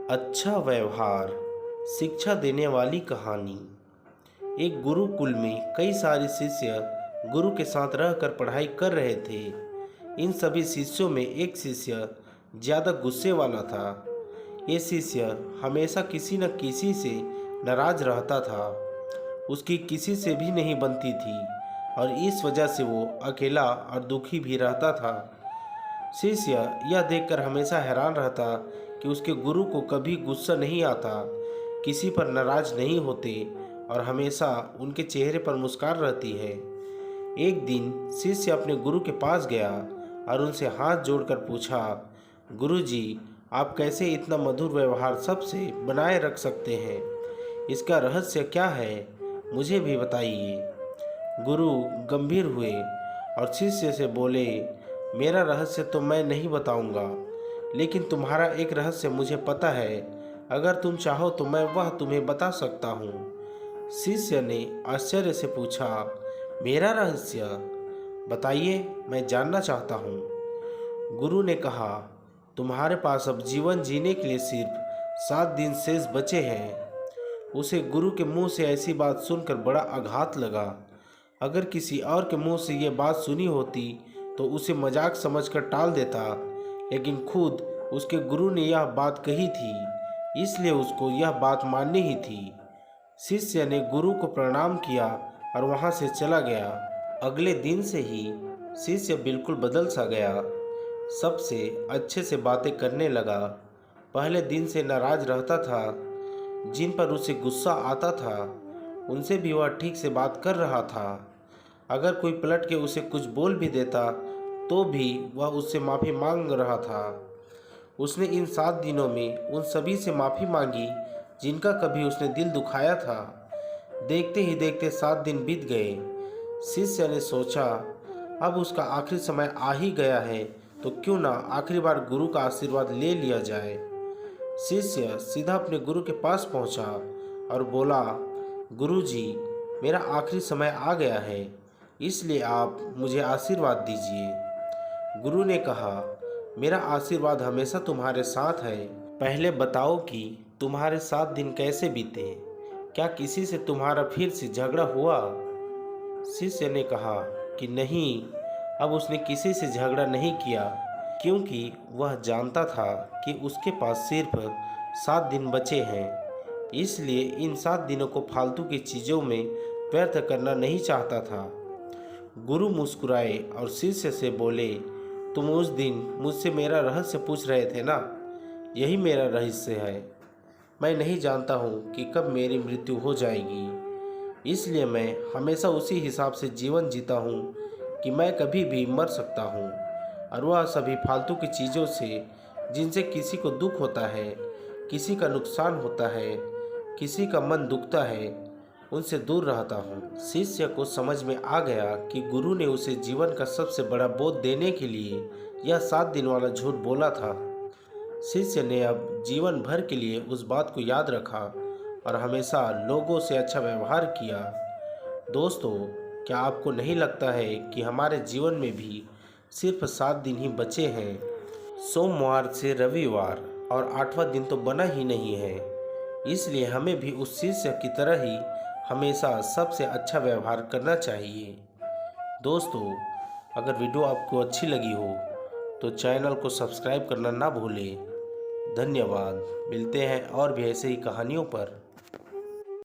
अच्छा व्यवहार शिक्षा देने वाली कहानी। एक गुरुकुल में कई सारे शिष्य गुरु के साथ रहकर पढ़ाई कर रहे थे। इन सभी शिष्यों में एक शिष्य ज़्यादा गुस्से वाला था। ये शिष्य हमेशा किसी न किसी से नाराज रहता था। उसकी किसी से भी नहीं बनती थी और इस वजह से वो अकेला और दुखी भी रहता था। शिष्य यह देखकर हमेशा हैरान रहता कि उसके गुरु को कभी गुस्सा नहीं आता, किसी पर नाराज नहीं होते और हमेशा उनके चेहरे पर मुस्कान रहती है। एक दिन शिष्य अपने गुरु के पास गया और उनसे हाथ जोड़कर पूछा, गुरुजी, आप कैसे इतना मधुर व्यवहार सबसे बनाए रख सकते हैं? इसका रहस्य क्या है? मुझे भी बताइए। गुरु गंभीर हुए और शिष्य से बोले, मेरा रहस्य तो मैं नहीं बताऊंगा, लेकिन तुम्हारा एक रहस्य मुझे पता है। अगर तुम चाहो तो मैं वह तुम्हें बता सकता हूँ। शिष्य ने आश्चर्य से पूछा, मेरा रहस्य? बताइए, मैं जानना चाहता हूँ। गुरु ने कहा, तुम्हारे पास अब जीवन जीने के लिए सिर्फ 7 दिन शेष बचे हैं। उसे गुरु के मुंह से ऐसी बात सुनकर बड़ा आघात लगा। अगर किसी और के मुंह से ये बात सुनी होती तो उसे मजाक समझकर टाल देता, लेकिन खुद उसके गुरु ने यह बात कही थी, इसलिए उसको यह बात माननी ही थी। शिष्य ने गुरु को प्रणाम किया और वहां से चला गया। अगले दिन से ही शिष्य बिल्कुल बदल सा गया। सबसे अच्छे से बातें करने लगा। पहले दिन से नाराज रहता था। जिन पर उसे गुस्सा आता था उनसे भी वह ठीक से बात कर रहा था। अगर कोई पलट के उसे कुछ बोल भी देता तो भी वह उससे माफ़ी मांग रहा था। उसने इन 7 दिनों में उन सभी से माफ़ी मांगी जिनका कभी उसने दिल दुखाया था। देखते ही देखते 7 दिन बीत गए। शिष्य ने सोचा, अब उसका आखिरी समय आ ही गया है तो क्यों ना आखिरी बार गुरु का आशीर्वाद ले लिया जाए। शिष्य सीधा अपने गुरु के पास पहुंचा और बोला, गुरुजी, मेरा आखिरी समय आ गया है, इसलिए आप मुझे आशीर्वाद दीजिए। गुरु ने कहा, मेरा आशीर्वाद हमेशा तुम्हारे साथ है। पहले बताओ कि तुम्हारे 7 दिन कैसे बीते? क्या किसी से तुम्हारा फिर से झगड़ा हुआ? शिष्य ने कहा कि नहीं, अब उसने किसी से झगड़ा नहीं किया, क्योंकि वह जानता था कि उसके पास सिर्फ 7 दिन बचे हैं। इसलिए इन 7 दिनों को फालतू की चीज़ों में व्यर्थ करना नहीं चाहता था। गुरु मुस्कुराए और शिष्य से बोले, तुम उस दिन मुझसे मेरा रहस्य पूछ रहे थे ना? यही मेरा रहस्य है। मैं नहीं जानता हूँ कि कब मेरी मृत्यु हो जाएगी, इसलिए मैं हमेशा उसी हिसाब से जीवन जीता हूँ कि मैं कभी भी मर सकता हूँ, और वह सभी फालतू की चीज़ों से जिनसे किसी को दुख होता है, किसी का नुकसान होता है, किसी का मन दुखता है, उनसे दूर रहता हूँ। शिष्य को समझ में आ गया कि गुरु ने उसे जीवन का सबसे बड़ा बोध देने के लिए यह 7 दिन वाला झूठ बोला था। शिष्य ने अब जीवन भर के लिए उस बात को याद रखा और हमेशा लोगों से अच्छा व्यवहार किया। दोस्तों, क्या आपको नहीं लगता है कि हमारे जीवन में भी सिर्फ 7 दिन ही बचे हैं? सोमवार से रविवार और 8वां दिन तो बना ही नहीं है। इसलिए हमें भी उस शिष्य की तरह ही हमेशा सबसे अच्छा व्यवहार करना चाहिए। दोस्तों, अगर वीडियो आपको अच्छी लगी हो तो चैनल को सब्सक्राइब करना ना भूलें। धन्यवाद। मिलते हैं और भी ऐसे ही कहानियों पर।